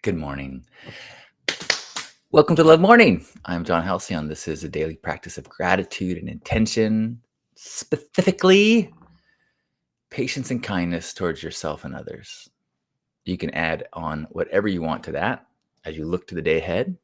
Good morning. Welcome to Love Morning. I'm John Halcyon. This is a daily practice of gratitude and intention, specifically patience and kindness towards yourself and others. You can add on whatever you want to that as you look to the day ahead.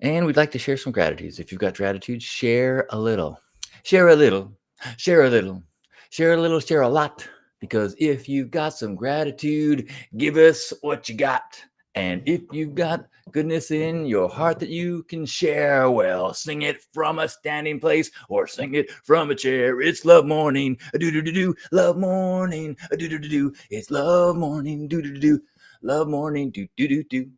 And we'd like to share some gratitudes. If you've got gratitude, share a little. Share a little. Share a little. Share a little, share a lot. Because if you've got some gratitude, give us what you got. And if you've got goodness in your heart that you can share, well, sing it from a standing place or sing it from a chair. It's love morning, a do do do do, love morning, a do do do do. It's love morning, do do do do, love morning, do do do do.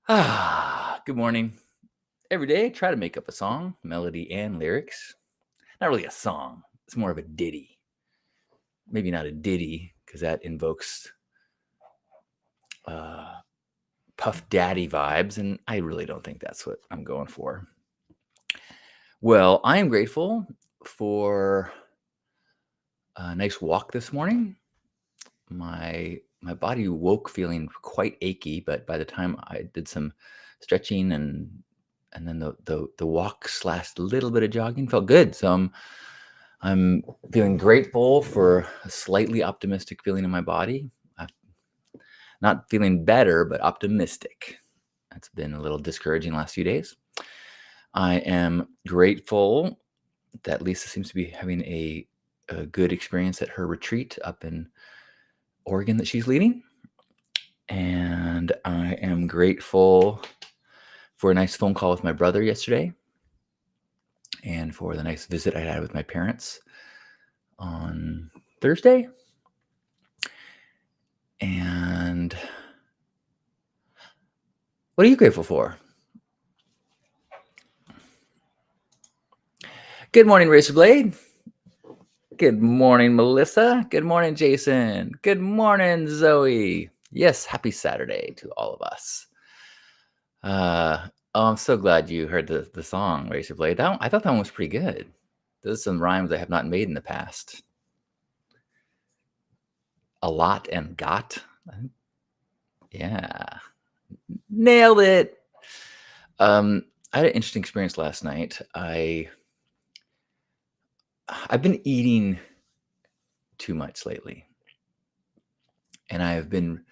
Good morning. Every day, try to make up a song, melody, and lyrics. Not really a song, it's more of a ditty. Maybe not a ditty, because that invokes Puff Daddy vibes, and I really don't think that's what I'm going for. Well, I am grateful for a nice walk this morning. My body woke feeling quite achy, but by the time I did some stretching and then the walk / little bit of jogging felt good. So I'm feeling grateful for a slightly optimistic feeling in my body. Not feeling better, but optimistic. That's been a little discouraging the last few days. I am grateful that Lisa seems to be having a good experience at her retreat up in Oregon that she's leading. And I am grateful for a nice phone call with my brother yesterday and for the nice visit I had with my parents on Thursday. And what are you grateful for? Good morning, Racer Blade. Good morning, Melissa. Good morning, Jason. Good morning, Zoe. Yes, happy Saturday to all of us. I'm so glad you heard the song, Racer Blade. I thought that one was pretty good. Those are some rhymes I have not made in the past. A lot and got. Yeah. Nailed it. I had an interesting experience last night. I've been eating too much lately. And I've been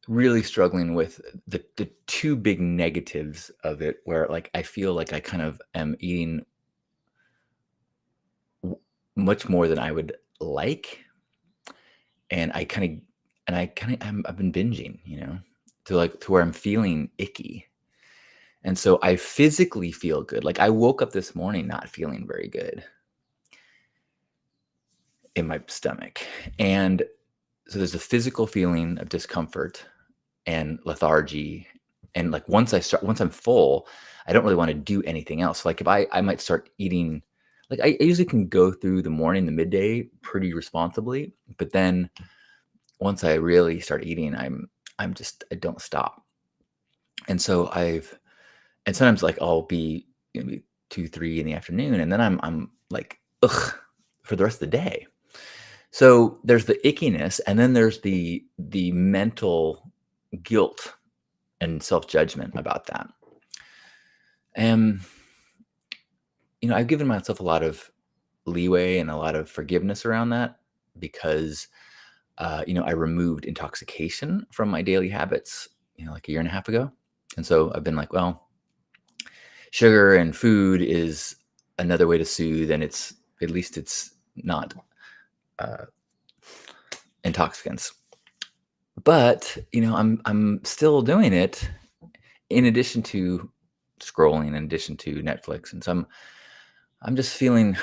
really struggling with the two big negatives of it, where like I feel like I kind of am eating much more than I would like, and I've been binging, to where I'm feeling icky. And so I physically feel good. Like I woke up this morning not feeling very good in my stomach. And so there's a physical feeling of discomfort and lethargy. And like once I'm full, I don't really want to do anything else. Like if I might start eating, like I usually can go through the morning, the midday pretty responsibly, but then once I really start eating, I don't stop. And so sometimes like I'll be 2, 3 in the afternoon, and then I'm like, ugh, for the rest of the day. So there's the ickiness, and then there's the mental guilt and self-judgment about that. And I've given myself a lot of leeway and a lot of forgiveness around that because I removed intoxication from my daily habits, like a year and a half ago. And so I've been like, well, sugar and food is another way to soothe, and at least it's not intoxicants. But I'm still doing it in addition to scrolling, in addition to Netflix, and so I'm just feeling.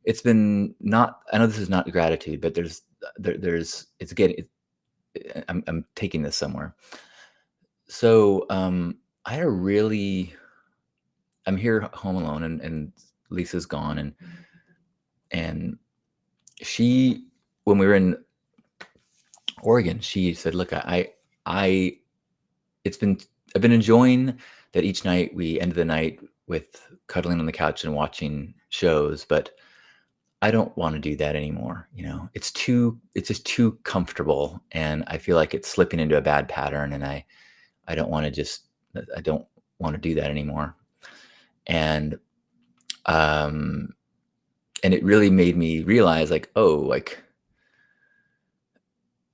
It's been not. I know this is not gratitude, but there's. It's getting. I'm taking this somewhere. So I had a really. I'm here home alone, and Lisa's gone, and she, when we were in Oregon, she said, "Look, I've been enjoying that each night we end the night with cuddling on the couch and watching shows, but I don't want to do that anymore. It's just too comfortable. And I feel like it's slipping into a bad pattern. And I don't want to I don't want to do that anymore. And, um, and it really made me realize like, oh, like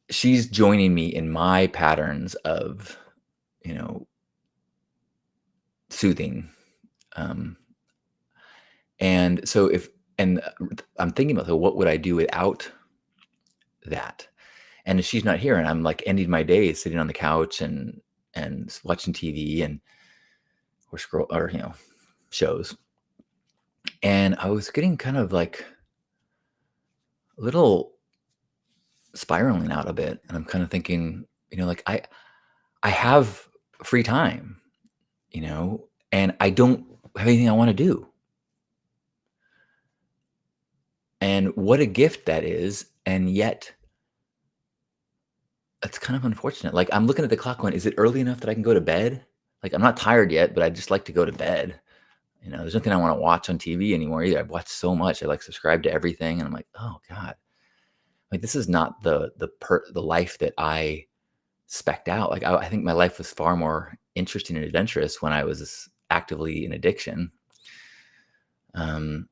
she's joining me in my patterns of, you know, soothing. Um, and so and I'm thinking about, so what would I do without that? And if she's not here and I'm like ending my day sitting on the couch and watching TV and or scroll or shows. And I was getting kind of like a little spiraling out a bit. And I'm kind of thinking, like I have free time, and I don't have anything I want to do. And what a gift that is. And yet it's kind of unfortunate. Like I'm looking at the clock going, is it early enough that I can go to bed? Like I'm not tired yet, but I just like to go to bed. There's nothing I want to watch on TV anymore either. I've watched so much. I like subscribe to everything, and I'm like, oh God, like this is not the life that I specked out. Like I think my life was far more interesting and adventurous when I was actively in addiction. Um,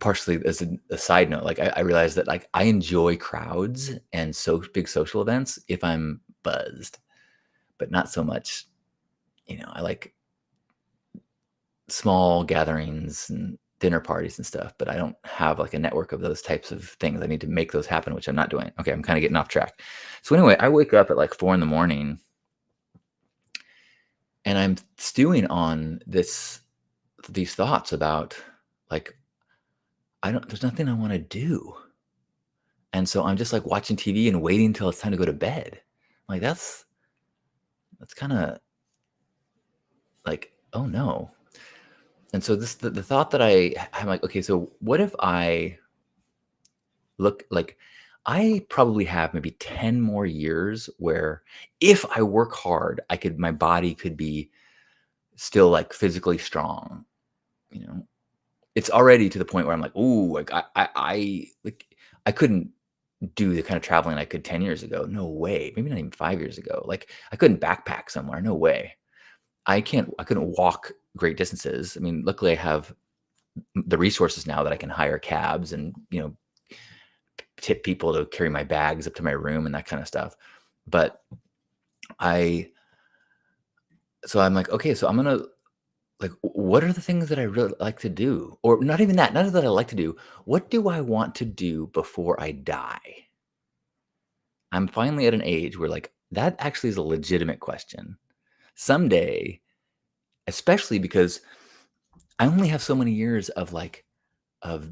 Partially as a side note, like I realized that like I enjoy crowds and so big social events if I'm buzzed, but not so much. I like small gatherings and dinner parties and stuff, but I don't have like a network of those types of things. I need to make those happen, which I'm not doing. Okay, I'm kind of getting off track. So anyway, I wake up at like 4 in the morning and I'm stewing on these thoughts about like there's nothing I want to do. And so I'm just like watching TV and waiting until it's time to go to bed. Like that's kind of like, oh no. And so the thought that I'm like, okay, so what if I look like I probably have maybe 10 more years where if I work hard, my body could be still like physically strong, you know. It's already to the point where I'm like, ooh, like like I couldn't do the kind of traveling I could 10 years ago. No way. Maybe not even 5 years ago. Like I couldn't backpack somewhere. No way. I couldn't walk great distances. I mean, luckily I have the resources now that I can hire cabs and, tip people to carry my bags up to my room and that kind of stuff. But I so I'm like, okay, so I'm gonna like what are the things that I really like to do? Or not even that, not that I like to do. What do I want to do before I die? I'm finally at an age where like that actually is a legitimate question. Someday, especially because I only have so many years of like of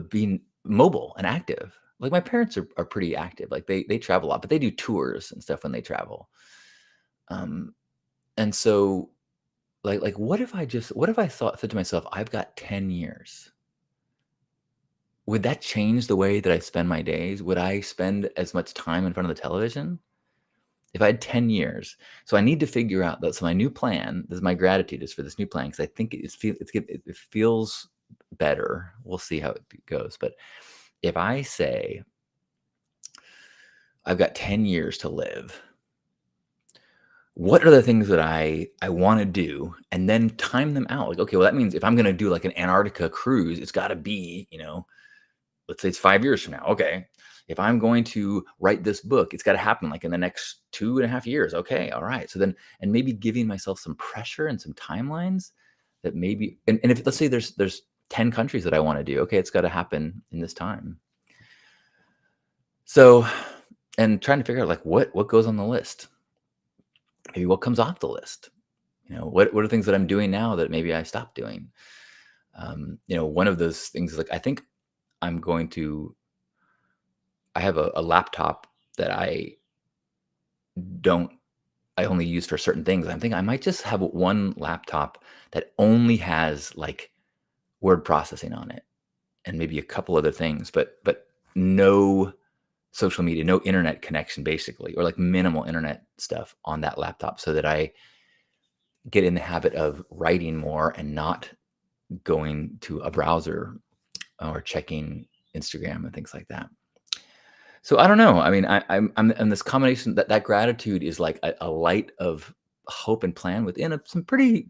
being mobile and active. Like my parents are pretty active. Like they travel a lot, but they do tours and stuff when they travel. Um, and so like what if I said to myself, I've got 10 years. Would that change the way that I spend my days? Would I spend as much time in front of the television? If I had 10 years. So I need to figure out that. So my new plan, this is my gratitude is for this new plan because I think it feels better. We'll see how it goes. But if I say I've got 10 years to live, what are the things that I want to do and then time them out? Like, okay, well, that means if I'm going to do like an Antarctica cruise, it's got to be, let's say it's 5 years from now. Okay. If I'm going to write this book, it's got to happen like in the next 2.5 years. Okay. All right. So then, and maybe giving myself some pressure and some timelines that maybe, and if let's say there's 10 countries that I want to do, okay, it's got to happen in this time. So, and trying to figure out like what goes on the list, maybe what comes off the list, what are things that I'm doing now that maybe I stopped doing. One of those things is like, I think I'm going to I have a laptop that don't I only use for certain things. I'm thinking I might just have one laptop that only has like word processing on it and maybe a couple other things, but no social media, no internet connection basically, or like minimal internet stuff on that laptop so that I get in the habit of writing more and not going to a browser or checking Instagram and things like that. So I don't know. I mean, I'm this combination that gratitude is like a light of hope and plan within some pretty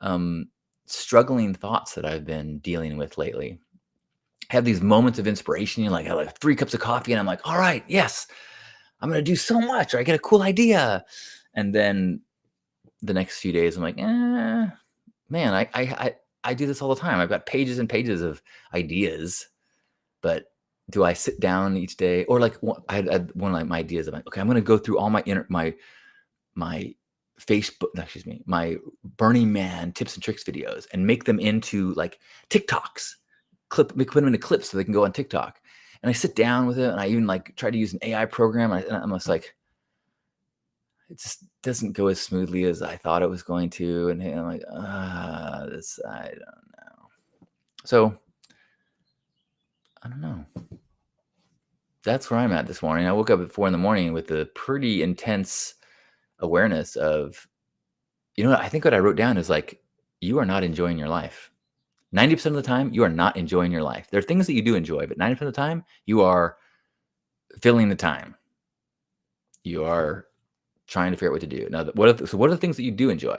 um, struggling thoughts that I've been dealing with lately. I have these moments of inspiration. You know, like I have like 3 cups of coffee, and I'm like, all right, yes, I'm gonna do so much, or I get a cool idea, and then the next few days, I'm like, man, I do this all the time. I've got pages and pages of ideas, but do I sit down each day? Or like I had one of my ideas. I'm like, okay, I'm going to go through all my Facebook, no, excuse me, my Burning Man tips and tricks videos and make them into like TikToks. Put them into clips so they can go on TikTok. And I sit down with it, and I even like try to use an AI program. And I'm just like, it just doesn't go as smoothly as I thought it was going to. And I'm like, this, I don't know. So I don't know. That's where I'm at this morning. I woke up at 4 in the morning with a pretty intense awareness of, I think what I wrote down is like, you are not enjoying your life. 90% of the time, you are not enjoying your life. There are things that you do enjoy, but 90% of the time, you are filling the time. You are trying to figure out what to do. Now, what are the things that you do enjoy?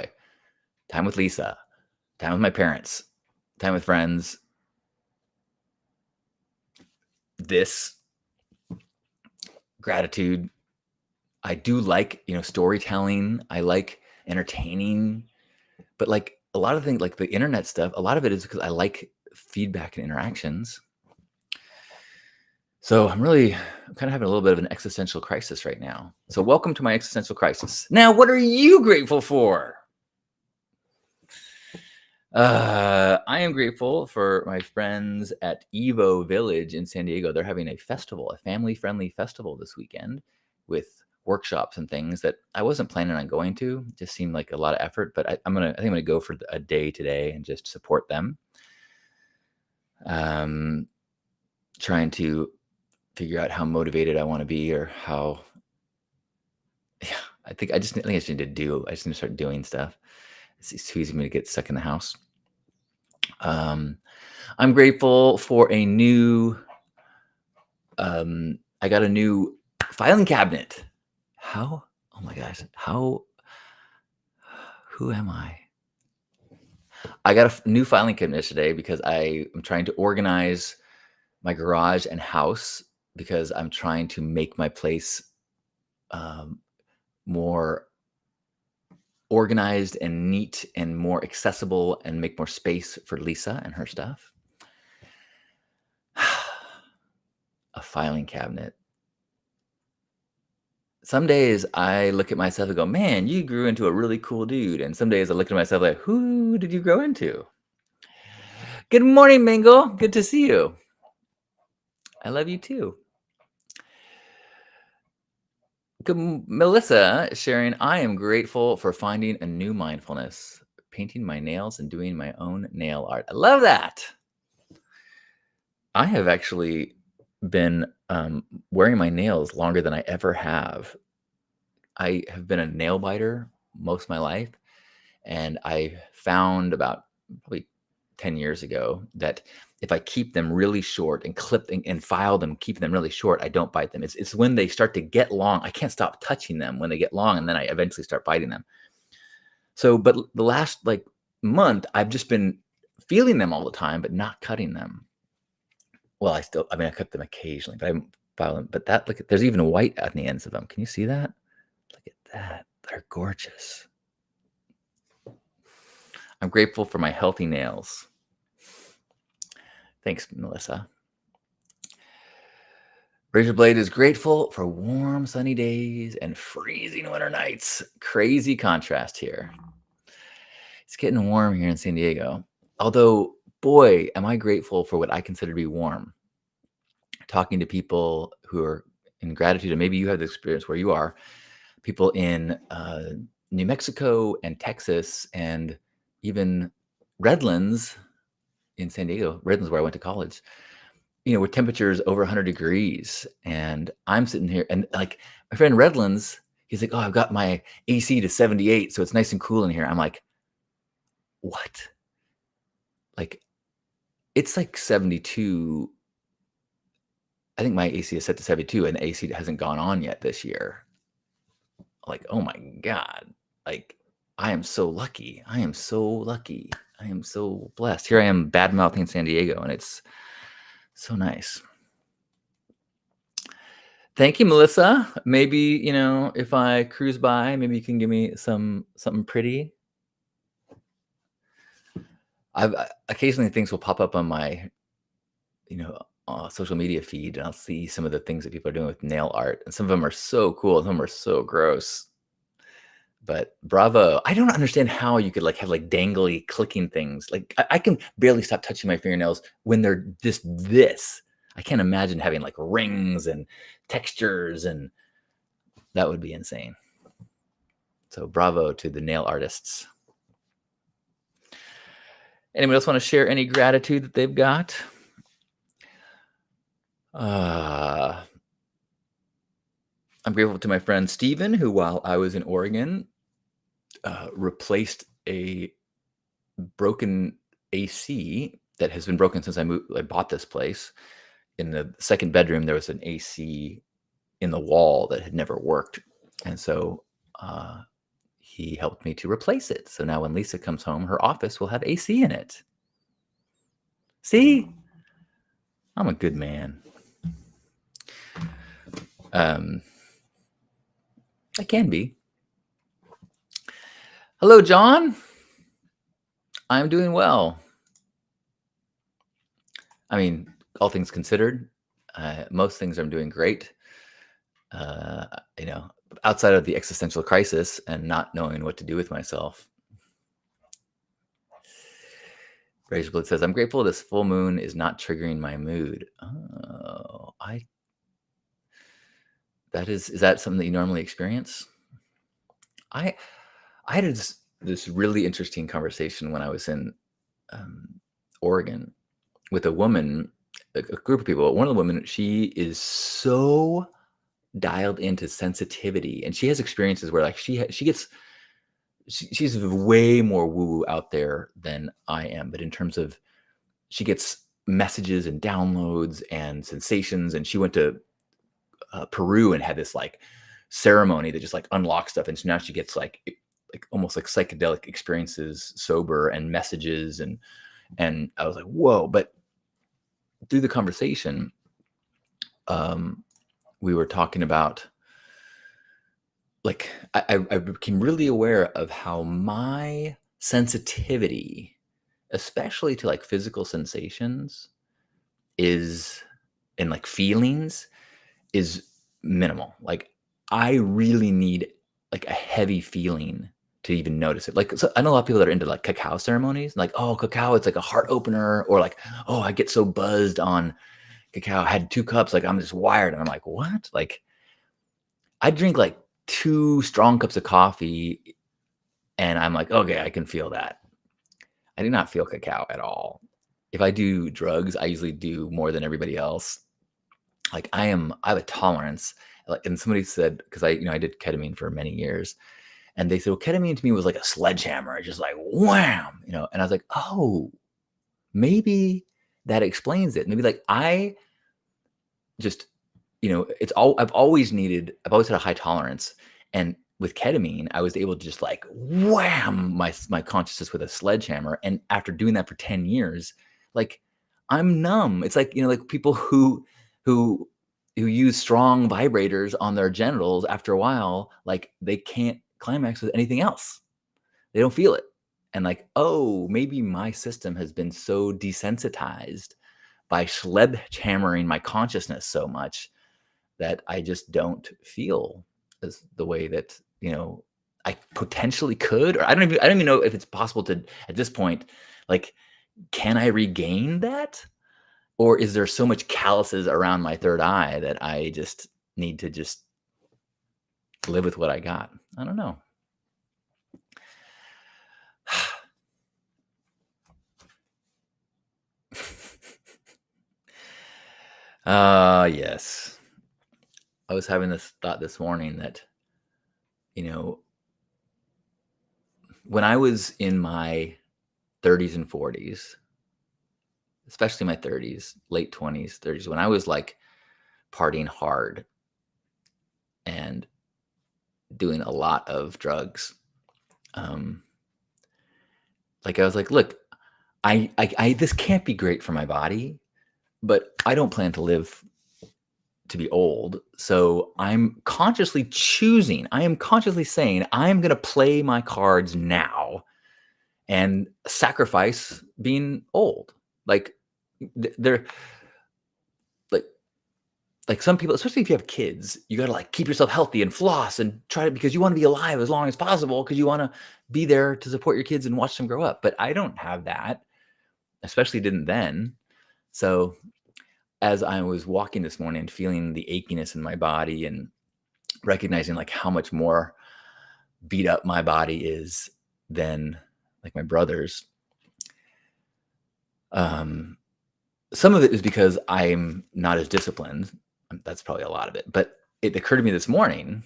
Time with Lisa, time with my parents, time with friends. This gratitude. I do like, storytelling. I like entertaining, but like a lot of things, like the internet stuff, a lot of it is because I like feedback and interactions. So I'm kind of having a little bit of an existential crisis right now. So welcome to my existential crisis. Now, what are you grateful for? I am grateful for my friends at Evo Village in San Diego. They're having a festival, a family-friendly festival this weekend with workshops and things that I wasn't planning on going to. It just seemed like a lot of effort, but I think I'm gonna go for a day today and just support them. Trying to figure out how motivated I want to be, or how. Yeah, I think I just need to start doing stuff. It's too easy for me to get stuck in the house. I'm grateful for a new. I got a new filing cabinet. How? Oh my gosh! Who am I? I got a new filing cabinet today because I am trying to organize my garage and house, because I'm trying to make my place more organized and neat and more accessible, and make more space for Lisa and her stuff. A filing cabinet. Some days I look at myself and go, man, you grew into a really cool dude. And some days I look at myself like, who did you grow into? Good morning, Mingle. Good to see you. I love you too. Melissa sharing, I am grateful for finding a new mindfulness, painting my nails and doing my own nail art. I love that. I have actually been wearing my nails longer than I ever have. I have been a nail biter most of my life, and I found about probably 10 years ago that if I keep them really short and clip and file them, keep them really short, I don't bite them. It's when they start to get long, I can't stop touching them when they get long, and then I eventually start biting them. So, but the last like month, I've just been feeling them all the time, but not cutting them. Well, I cut them occasionally, but I file them. But look, there's even white on the ends of them. Can you see that? Look at that. They're gorgeous. I'm grateful for my healthy nails. Thanks, Melissa. Razor Blade is grateful for warm, sunny days and freezing winter nights. Crazy contrast here. It's getting warm here in San Diego. Although, boy, am I grateful for what I consider to be warm. Talking to people who are in gratitude, and maybe you have the experience where you are, people in New Mexico and Texas, and even Redlands in San Diego. Redlands, where I went to college. With temperatures over 100 degrees, and I'm sitting here, and like my friend Redlands, he's like, "Oh, I've got my AC to 78, so it's nice and cool in here." I'm like, "What?" Like, it's like 72. I think my AC is set to 72 and the AC hasn't gone on yet this year. Like, oh my God. Like, I am so lucky. I am so lucky. I am so blessed. Here I am bad mouthing San Diego, and it's so nice. Thank you, Melissa. Maybe, if I cruise by, maybe you can give me something pretty. I've occasionally things will pop up on my, social media feed, and I'll see some of the things that people are doing with nail art, and some of them are so cool, some of them are so gross. But bravo! I don't understand how you could have dangly clicking things. Like I can barely stop touching my fingernails when they're just this. I can't imagine having like rings and textures, and that would be insane. So bravo to the nail artists. Anyone else want to share any gratitude that they've got? I'm grateful to my friend Steven, who, while I was in Oregon, replaced a broken AC that has been broken since I bought this place. In the second bedroom, there was an AC in the wall that had never worked. And so he helped me to replace it. So now when Lisa comes home, her office will have AC in it. See? I'm a good man. I can be. Hello, John. I'm doing well. I mean, all things considered, most things I'm doing great. Outside of the existential crisis and not knowing what to do with myself. Rage Blood says, I'm grateful this full moon is not triggering my mood. Oh, is that something that you normally experience? I had this really interesting conversation when I was in Oregon with a woman, a group of people. One of the women, she is so dialed into sensitivity, and she has experiences where like she's way more woo-woo out there than I am. But in terms of, she gets messages and downloads and sensations, and she went to Peru and had this like ceremony that just like unlocks stuff, and so now she gets like almost like psychedelic experiences, sober, and messages, and I was like, whoa. But through the conversation, we were talking about, like, I became really aware of how my sensitivity, especially to like physical sensations, is, and like feelings, is minimal. Like, I really need like a heavy feeling to even notice it. Like, so I know a lot of people that are into like cacao ceremonies, like, oh, cacao, it's like a heart opener, or like, oh, I get so buzzed on cacao. I had 2 cups, like I'm just wired. And I'm like, what? Like, I drink like 2 strong cups of coffee and I'm like, okay, I can feel that. I do not feel cacao at all. If I do drugs, I usually do more than everybody else. Like, I have a tolerance. Like, and somebody said, because I did ketamine for many years, and they said, well, ketamine to me was like a sledgehammer, just like wham, and I was like, oh, maybe that explains it. Maybe like I just, I've always had a high tolerance. And with ketamine, I was able to just like wham my consciousness with a sledgehammer. And after doing that for 10 years, like, I'm numb. It's like, like people who use strong vibrators on their genitals, after a while, like they can't climax with anything else. They don't feel it. And like, oh, maybe my system has been so desensitized by sledgehammering my consciousness so much that I just don't feel as the way that, I potentially could. Or I don't even know if it's possible to, at this point, like, can I regain that? Or is there so much calluses around my third eye that I just need to just live with what I got? I don't know. Yes. I was having this thought this morning that, when I was in my 30s and 40s, especially my 30s, late 20s, 30s, when I was like partying hard and doing a lot of drugs. Like I was like, look, I this can't be great for my body, but I don't plan to live to be old. So I'm consciously choosing, I am consciously saying, I'm going to play my cards now and sacrifice being old. Like they're like, some people, especially if you have kids, you got to like keep yourself healthy and floss and try to, because you want to be alive as long as possible because you want to be there to support your kids and watch them grow up. But I don't have that, especially didn't then. So as I was walking this morning, feeling the achiness in my body and recognizing like how much more beat up my body is than like my brother's, some of it is because I'm not as disciplined. That's probably a lot of it. But it occurred to me this morning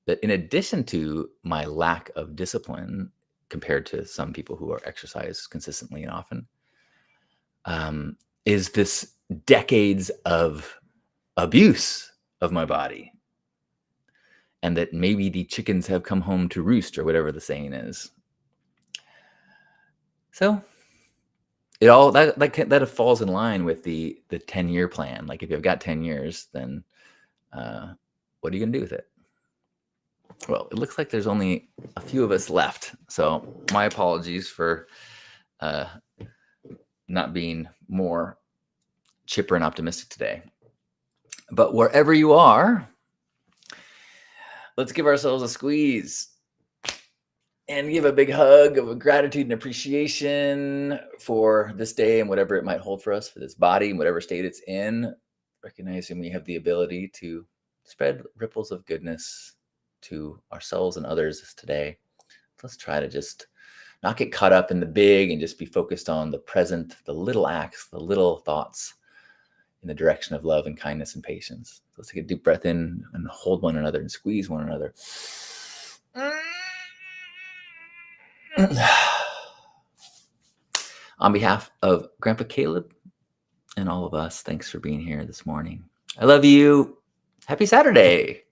that in addition to my lack of discipline compared to some people who are exercise consistently and often, is this decades of abuse of my body. And that maybe the chickens have come home to roost, or whatever the saying is. So it all that falls in line with the 10-year plan. Like if you've got 10 years, then what are you gonna do with it? Well, it looks like there's only a few of us left. So my apologies for not being more chipper and optimistic today. But wherever you are, let's give ourselves a squeeze and give a big hug of gratitude and appreciation for this day and whatever it might hold for us, for this body and whatever state it's in, recognizing we have the ability to spread ripples of goodness to ourselves and others today. Let's try to just not get caught up in the big and just be focused on the present, the little acts, the little thoughts in the direction of love and kindness and patience. So let's take a deep breath in and hold one another and squeeze one another. On behalf of Grandpa Caleb and all of us, thanks for being here this morning. I love you. Happy Saturday.